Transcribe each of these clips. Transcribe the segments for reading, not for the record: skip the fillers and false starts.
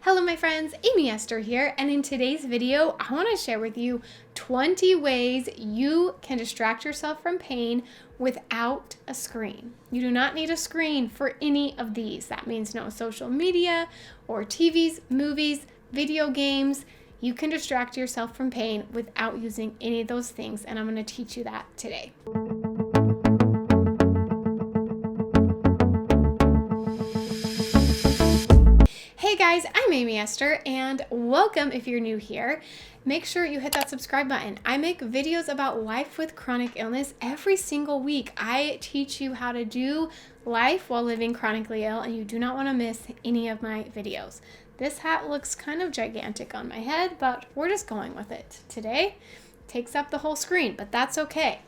Hello my friends, Esther here, and in today's video, I want to share with you 20 ways you can distract yourself from pain without a screen. You do not need a screen for any of these. That means no social media or TVs, movies, video games. You can distract yourself from pain without using any of those things, and I'm going to teach you that today. Hey guys, I'm Esther, and welcome if you're new here. Make sure you hit that subscribe button. I make videos about life with chronic illness every single week. I teach you how to do life while living chronically ill, and you do not want to miss any of my videos. This hat looks kind of gigantic on my head, but we're just going with it. Today takes up the whole screen, but that's okay.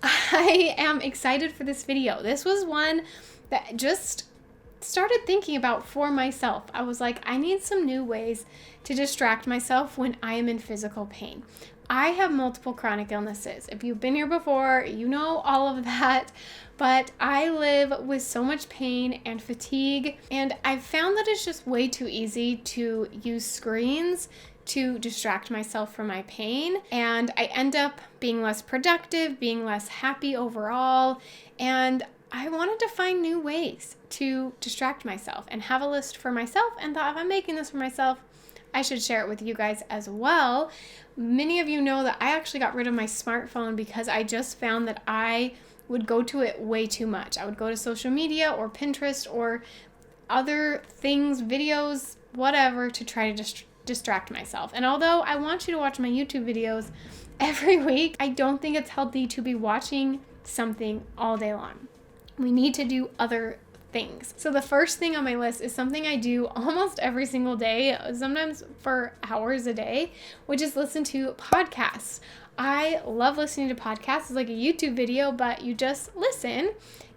I am excited for this video. This was one that just started thinking about for myself. I was like, I need some new ways to distract myself when I am in physical pain. I have multiple chronic illnesses. If you've been here before, you know all of that, but I live with so much pain and fatigue, and I've found that it's just way too easy to use screens to distract myself from my pain, and I end up being less productive, being less happy overall, and I wanted to find new ways to distract myself and have a list for myself, and thought if I'm making this for myself, I should share it with you guys as well. Many of you know that I actually got rid of my smartphone because I just found that I would go to it way too much. I would go to social media or Pinterest or other things, videos, whatever, to try to distract myself. And although I want you to watch my YouTube videos every week, I don't think it's healthy to be watching something all day long. We need to do other things. So the first thing on my list is something I do almost every single day, sometimes for hours a day, which is listen to podcasts. I love listening to podcasts. It's like a YouTube video, but you just listen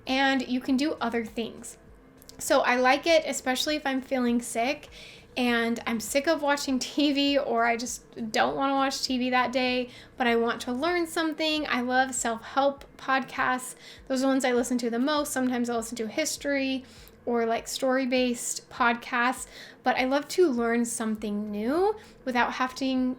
and you can do other things. So I like it, especially if I'm feeling sick and I'm sick of watching TV, or I just don't want to watch TV that day, but I want to learn something. I love self-help podcasts. Those are the ones I listen to the most. Sometimes I listen to history or like story-based podcasts, but I love to learn something new without having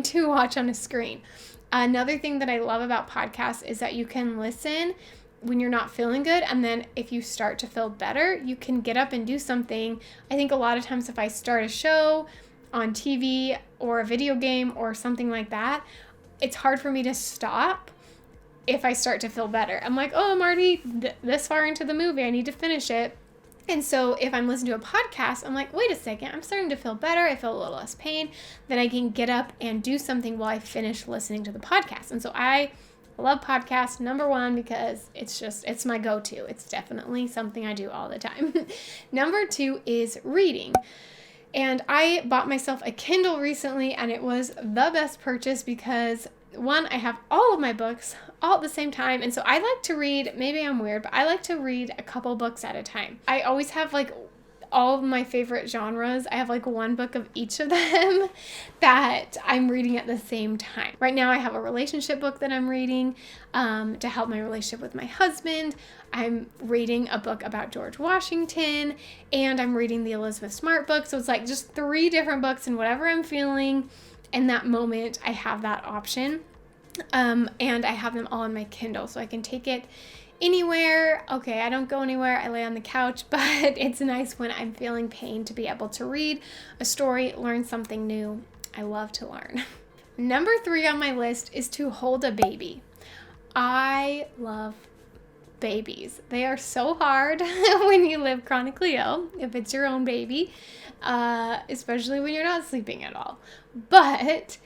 to watch on a screen. Another thing that I love about podcasts is that you can listen when you're not feeling good, and then if you start to feel better, you can get up and do something. I think a lot of times if I start a show on TV or a video game or something like that, it's hard for me to stop if I start to feel better. I'm like, oh, I'm already this far into the movie, I need to finish it. And so if I'm listening to a podcast, I'm like, wait a second, I'm starting to feel better. I feel a little less pain. Then I can get up and do something while I finish listening to the podcast. And so I love podcasts, number one, because it's my go-to. It's definitely something I do all the time. Number two is reading. And I bought myself a Kindle recently, and it was the best purchase because, one, I have all of my books all at the same time. And so I like to read, maybe I'm weird, but I like to read a couple books at a time. I always have like all of my favorite genres. I have like one book of each of them that I'm reading at the same time. Right now I have a relationship book that I'm reading to help my relationship with my husband. I'm reading a book about George Washington, and I'm reading the Elizabeth Smart book. So it's like just 3 different books, and whatever I'm feeling in that moment, I have that option. And I have them all on my Kindle, so I can take it anywhere. Okay, I don't go anywhere. I lay on the couch, but it's nice when I'm feeling pain to be able to read a story, learn something new. I love to learn. Number 3 on my list is to hold a baby. I love babies. They are so hard when you live chronically ill, if it's your own baby, especially when you're not sleeping at all. But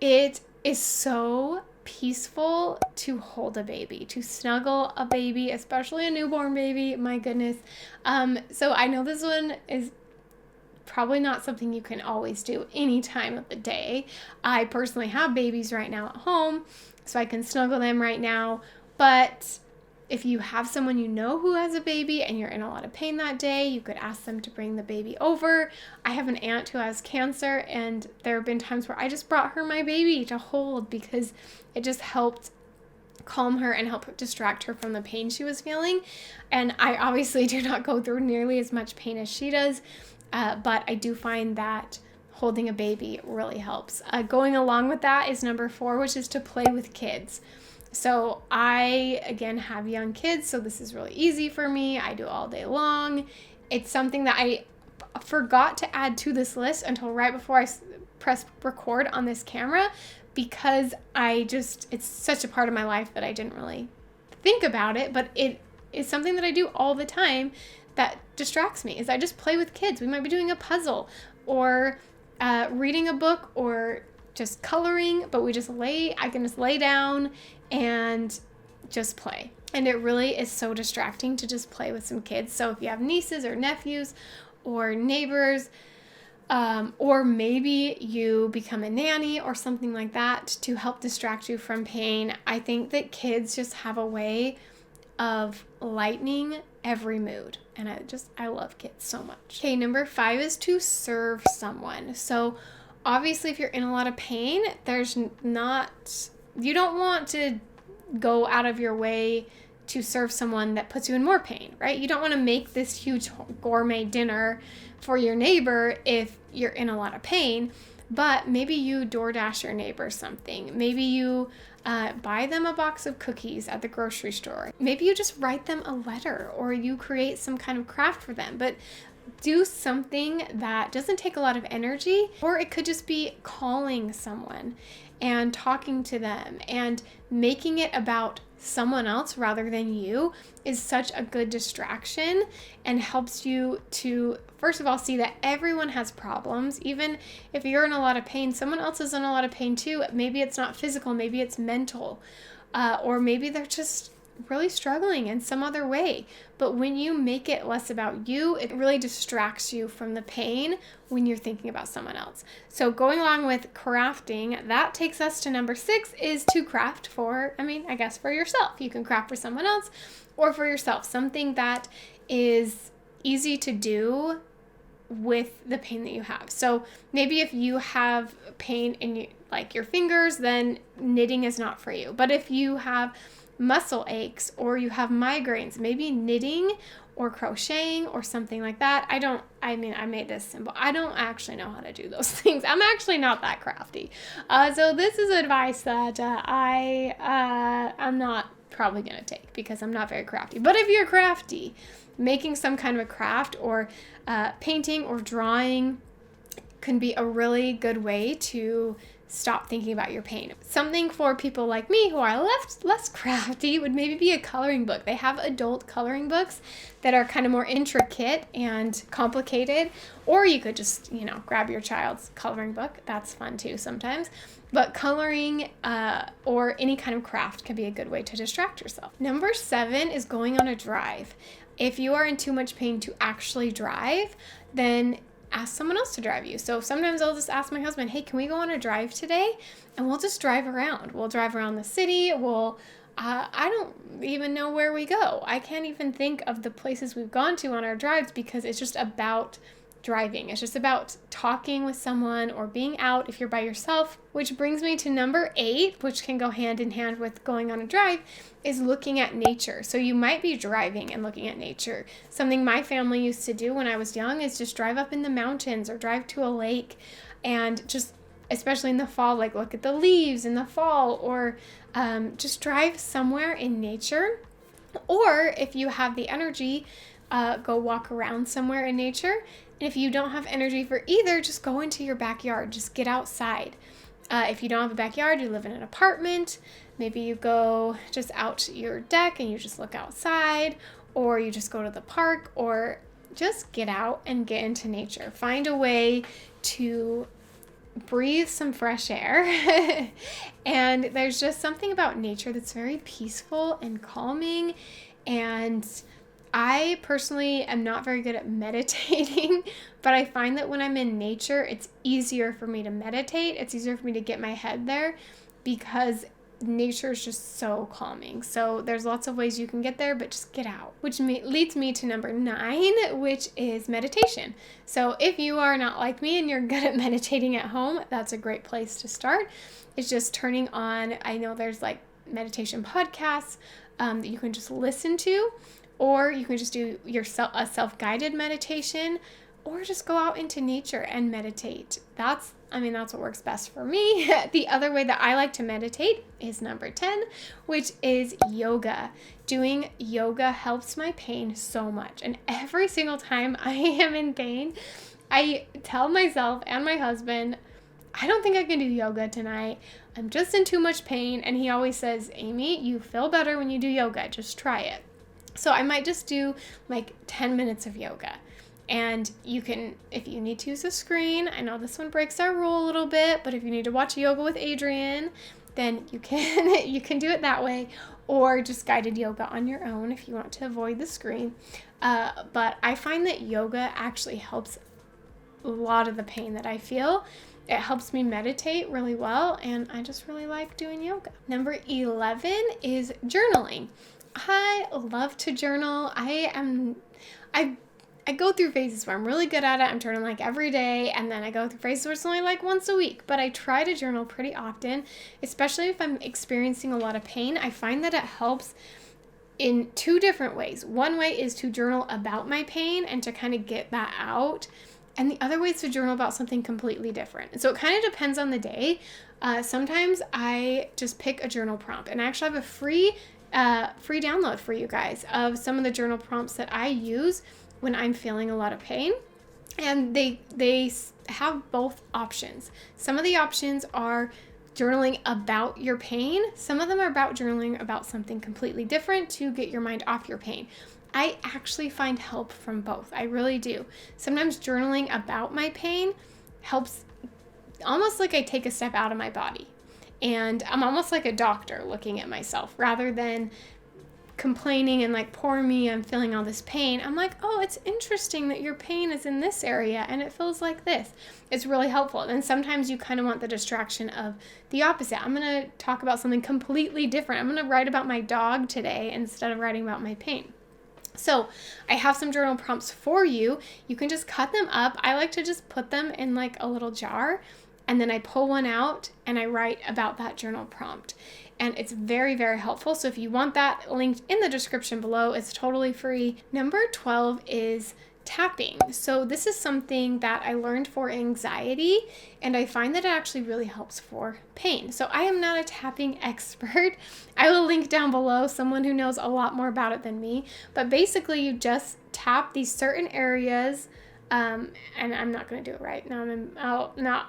it is so peaceful to hold a baby, to snuggle a baby, especially a newborn baby. My goodness. So I know this one is probably not something you can always do any time of the day. I personally have babies right now at home, so I can snuggle them right now. But if you have someone you know who has a baby and you're in a lot of pain that day, you could ask them to bring the baby over. I have an aunt who has cancer, and there have been times where I just brought her my baby to hold because it just helped calm her and help distract her from the pain she was feeling. And I obviously do not go through nearly as much pain as she does. but I do find that holding a baby really helps. Going along with that is number 4, which is to play with kids. So I, again, have young kids, so this is really easy for me. I do all day long. It's something that I forgot to add to this list until right before I press record on this camera, because it's such a part of my life that I didn't really think about it, but it is something that I do all the time that distracts me, is I just play with kids. We might be doing a puzzle or reading a book or just coloring, but I can just lay down and just play. And it really is so distracting to just play with some kids. So if you have nieces or nephews or neighbors, or maybe you become a nanny or something like that to help distract you from pain, I think that kids just have a way of lightening every mood. And I love kids so much. Okay, number 5 is to serve someone. So obviously if you're in a lot of pain, you don't want to go out of your way to serve someone that puts you in more pain, right? You don't want to make this huge gourmet dinner for your neighbor if you're in a lot of pain, but maybe you DoorDash your neighbor something. Maybe you buy them a box of cookies at the grocery store. Maybe you just write them a letter, or you create some kind of craft for them, but do something that doesn't take a lot of energy. Or it could just be calling someone and talking to them and making it about someone else rather than you is such a good distraction, and helps you to, first of all, see that everyone has problems. Even if you're in a lot of pain, someone else is in a lot of pain too. Maybe it's not physical, maybe it's mental, or maybe they're just really struggling in some other way. But when you make it less about you, it really distracts you from the pain when you're thinking about someone else. So going along with crafting, that takes us to number 6, is to craft for yourself. You can craft for someone else or for yourself, something that is easy to do with the pain that you have. So maybe if you have pain in your fingers, then knitting is not for you. But if you have muscle aches or you have migraines, maybe knitting or crocheting or something like that. I made this symbol. I don't actually know how to do those things. I'm actually not that crafty. So this is advice that I'm not probably going to take, because I'm not very crafty. But if you're crafty, making some kind of a craft or painting or drawing can be a really good way to stop thinking about your pain. Something for people like me who are less crafty would maybe be a coloring book. They have adult coloring books that are kind of more intricate and complicated, or you could just, grab your child's coloring book. That's fun too sometimes. But coloring or any kind of craft can be a good way to distract yourself. Number 7 is going on a drive. If you are in too much pain to actually drive, then ask someone else to drive you. So sometimes I'll just ask my husband, hey, can we go on a drive today? And we'll just drive around. We'll drive around the city. I don't even know where we go. I can't even think of the places we've gone to on our drives, because it's just about driving. It's just about talking with someone or being out if you're by yourself. Which brings me to number 8, which can go hand in hand with going on a drive, is looking at nature. So you might be driving and looking at nature. Something my family used to do when I was young is just drive up in the mountains or drive to a lake, and just, especially in the fall, look at the leaves in the fall, or just drive somewhere in nature. Or if you have the energy, go walk around somewhere in nature. And if you don't have energy for either, just go into your backyard. Just get outside. If you don't have a backyard, you live in an apartment, maybe you go just out to your deck and you just look outside, or you just go to the park, or just get out and get into nature. Find a way to breathe some fresh air. And there's just something about nature that's very peaceful and calming. And I personally am not very good at meditating, but I find that when I'm in nature, it's easier for me to meditate. It's easier for me to get my head there, because nature is just so calming. So there's lots of ways you can get there, but just get out. Which leads me to number 9, which is meditation. So if you are not like me and you're good at meditating at home, that's a great place to start. It's just turning on, I know there's meditation podcasts that you can just listen to, or you can just do a self-guided meditation, or just go out into nature and meditate. That's what works best for me. The other way that I like to meditate is number 10, which is yoga. Doing yoga helps my pain so much. And every single time I am in pain, I tell myself and my husband, I don't think I can do yoga tonight. I'm just in too much pain. And he always says, Aimee, you feel better when you do yoga. Just try it. So I might just do like 10 minutes of yoga. And you can, if you need to use a screen, I know this one breaks our rule a little bit, but if you need to watch yoga with Adrian, then you can do it that way, or just guided yoga on your own if you want to avoid the screen. But I find that yoga actually helps a lot of the pain that I feel. It helps me meditate really well, and I just really like doing yoga. Number 11 is journaling. I love to journal. I go through phases where I'm really good at it. I'm journaling like every day, and then I go through phases where it's only like once a week. But I try to journal pretty often, especially if I'm experiencing a lot of pain. I find that it helps in two different ways. One way is to journal about my pain and to kind of get that out. And the other way is to journal about something completely different. And so it kind of depends on the day. Sometimes I just pick a journal prompt, and I actually have a free download for you guys of some of the journal prompts that I use when I'm feeling a lot of pain. And they have both options. Some of the options are journaling about your pain. Some of them are about journaling about something completely different to get your mind off your pain. I actually find help from both. I really do. Sometimes journaling about my pain helps, almost like I take a step out of my body. And I'm almost like a doctor looking at myself rather than complaining and like, poor me, I'm feeling all this pain. I'm like, oh, it's interesting that your pain is in this area and it feels like this. It's really helpful. And sometimes you kind of want the distraction of the opposite. I'm going to talk about something completely different. I'm going to write about my dog today instead of writing about my pain. So I have some journal prompts for you. You can just cut them up. I like to just put them in like a little jar, and then I pull one out and I write about that journal prompt. And it's very, very helpful. So if you want that linked in the description below, it's totally free. Number 12 is tapping. So this is something that I learned for anxiety, and I find that it actually really helps for pain. So I am not a tapping expert. I will link down below someone who knows a lot more about it than me. But basically you just tap these certain areas. And I'm not going to do it right now.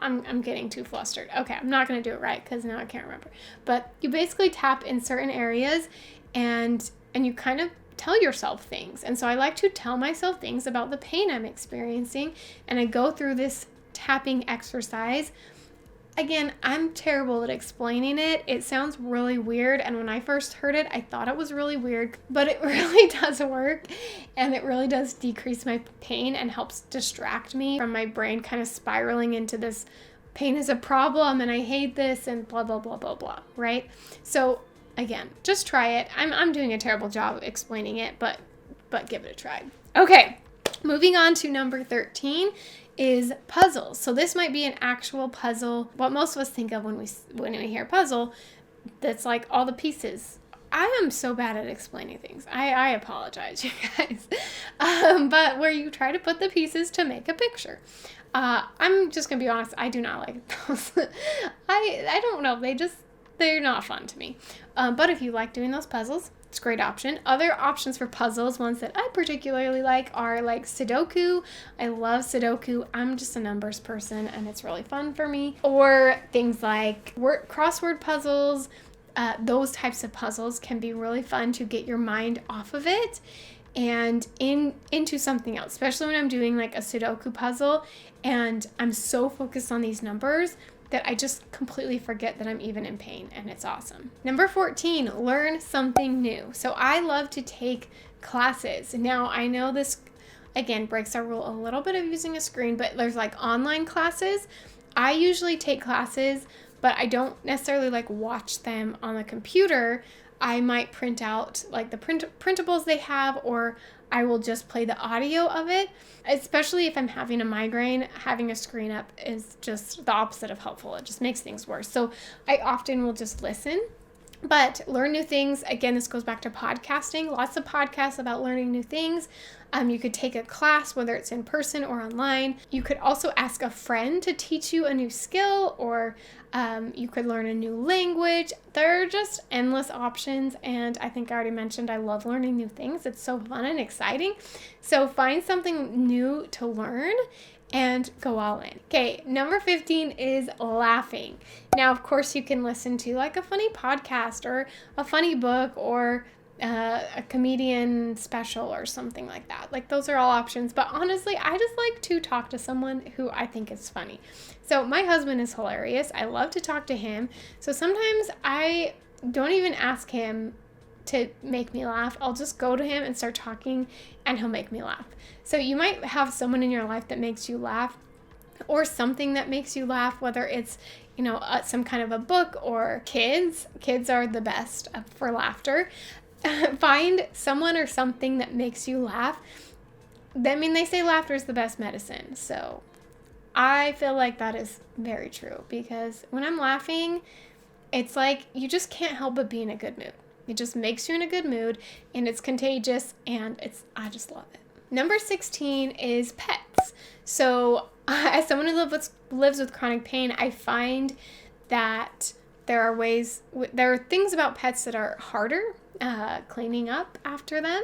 I'm getting too flustered. Okay, I'm not going to do it right because now I can't remember. But you basically tap in certain areas, and you kind of tell yourself things. And so I like to tell myself things about the pain I'm experiencing, and I go through this tapping exercise. Again, I'm terrible at explaining it. It sounds really weird, and when I first heard it, I thought it was really weird, but it really does work, and it really does decrease my pain and helps distract me from my brain kind of spiraling into this pain is a problem, and I hate this, and blah, blah, blah, blah, blah, right? So again, just try it. I'm doing a terrible job of explaining it, but give it a try. Okay, moving on to number 13 is puzzles. So this might be an actual puzzle. What most of us think of when we hear puzzle, that's like all the pieces. I am so bad at explaining things. I apologize, you guys. But where you try to put the pieces to make a picture. I'm just gonna be honest, I do not like those. I don't know, they're not fun to me. But if you like doing those puzzles, it's a great option. Other options for puzzles, ones that I particularly like, are like Sudoku. I love Sudoku. I'm just a numbers person, and it's really fun for me. Or things like crossword puzzles. Those types of puzzles can be really fun to get your mind off of it and into something else, especially when I'm doing like a Sudoku puzzle and I'm so focused on these numbers that I just completely forget that I'm even in pain, and it's awesome. Number 14, learn something new. So I love to take classes. Now, I know this, again, breaks our rule a little bit of using a screen, but there's like online classes. I usually take classes, but I don't necessarily like watch them on the computer. I might print out like the printables they have, or I will just play the audio of it. Especially if I'm having a migraine, having a screen up is just the opposite of helpful. It just makes things worse. So I often will just listen But learn new things. Again, this goes back to podcasting. Lots of podcasts about learning new things. You could take a class, whether it's in person or online. You could also ask a friend to teach you a new skill, or you could learn a new language. There are just endless options. And I think I already mentioned I love learning new things. It's so fun and exciting. So find something new to learn and go all in. Okay, number 15 is laughing. Now, of course, you can listen to like a funny podcast or a funny book or a comedian special or something like that. Like, those are all options. But honestly, I just like to talk to someone who I think is funny. So my husband is hilarious. I love to talk to him. So sometimes I don't even ask him to make me laugh. I'll just go to him and start talking and he'll make me laugh. So you might have someone in your life that makes you laugh, or something that makes you laugh, whether it's, some kind of a book or kids. Kids are the best for laughter. Find someone or something that makes you laugh. They say laughter is the best medicine. So I feel like that is very true, because when I'm laughing, it's like you just can't help but be in a good mood. It just makes you in a good mood, and it's contagious, and I just love it. Number 16 is pets. So as someone who lives with chronic pain, I find that there are things about pets that are harder, cleaning up after them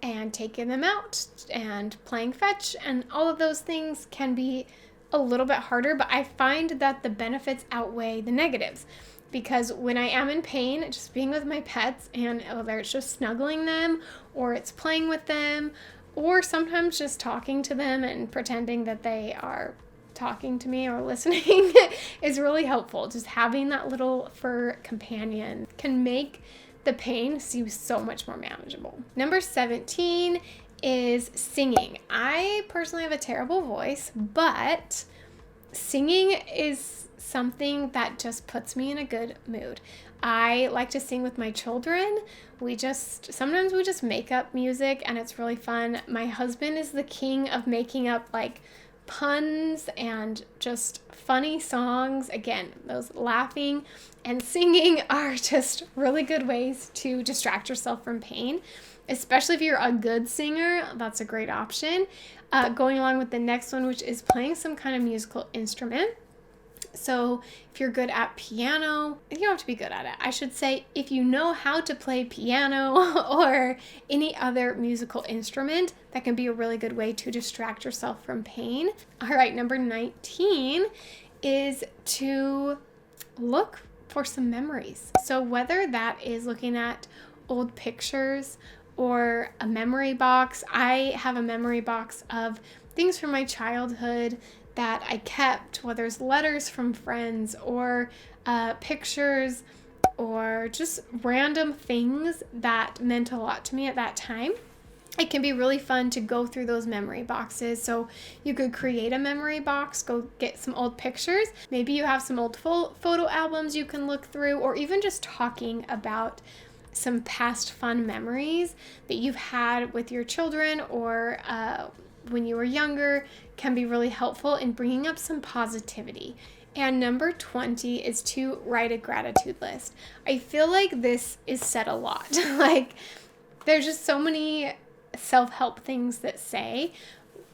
and taking them out and playing fetch, and all of those things can be a little bit harder, but I find that the benefits outweigh the negatives. Because when I am in pain, just being with my pets, and whether it's just snuggling them or it's playing with them, or sometimes just talking to them and pretending that they are talking to me or listening is really helpful. Just having that little fur companion can make the pain seem so much more manageable. Number 17 is singing. I personally have a terrible voice, but singing is something that just puts me in a good mood. I like to sing with my children. Sometimes we just make up music and it's really fun. My husband is the king of making up like puns and just funny songs. Again, those laughing and singing are just really good ways to distract yourself from pain, especially if you're a good singer. That's a great option. Going along with the next one, which is playing some kind of musical instrument. So if you're good at piano, you don't have to be good at it. I should say, if you know how to play piano or any other musical instrument, that can be a really good way to distract yourself from pain. All right, number 19 is to look for some memories. So whether that is looking at old pictures or a memory box, I have a memory box of things from my childhood that I kept, whether it's letters from friends or pictures or just random things that meant a lot to me at that time. It can be really fun to go through those memory boxes. So you could create a memory box, go get some old pictures. Maybe you have some old photo albums you can look through, or even just talking about some past fun memories that you've had with your children or when you were younger can be really helpful in bringing up some positivity. And number 20 is to write a gratitude list. I feel like this is said a lot. Like, there's just so many self-help things that say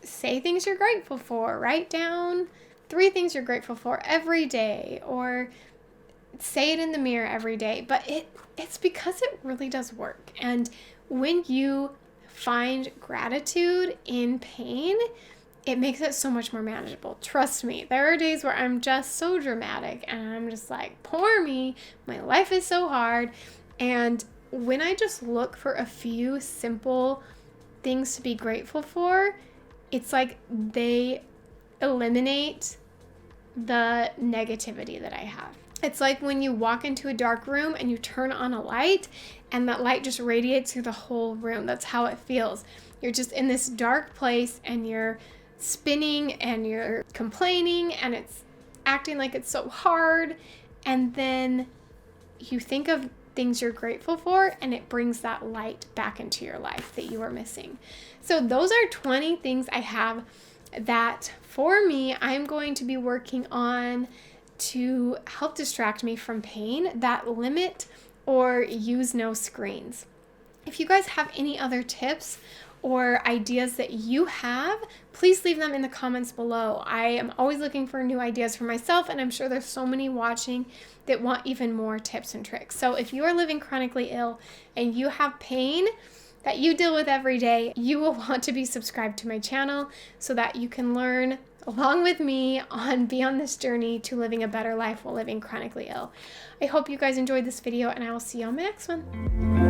things you're grateful for. Write down 3 things you're grateful for every day, or say it in the mirror every day. But it's because it really does work. And when you find gratitude in pain, it makes it so much more manageable. Trust me, there are days where I'm just so dramatic and I'm just like, poor me, my life is so hard. And when I just look for a few simple things to be grateful for, it's like they eliminate the negativity that I have. It's like when you walk into a dark room and you turn on a light and that light just radiates through the whole room. That's how it feels. You're just in this dark place and you're spinning and you're complaining and it's acting like it's so hard. And then you think of things you're grateful for and it brings that light back into your life that you are missing. So those are 20 things I have that for me, I'm going to be working on to help distract me from pain, that limit or use no screens. If you guys have any other tips or ideas that you have, please leave them in the comments below. I am always looking for new ideas for myself, and I'm sure there's so many watching that want even more tips and tricks. So if you are living chronically ill and you have pain that you deal with every day, you will want to be subscribed to my channel so that you can learn along with me be on this journey to living a better life while living chronically ill. I hope you guys enjoyed this video, and I will see you on my next one.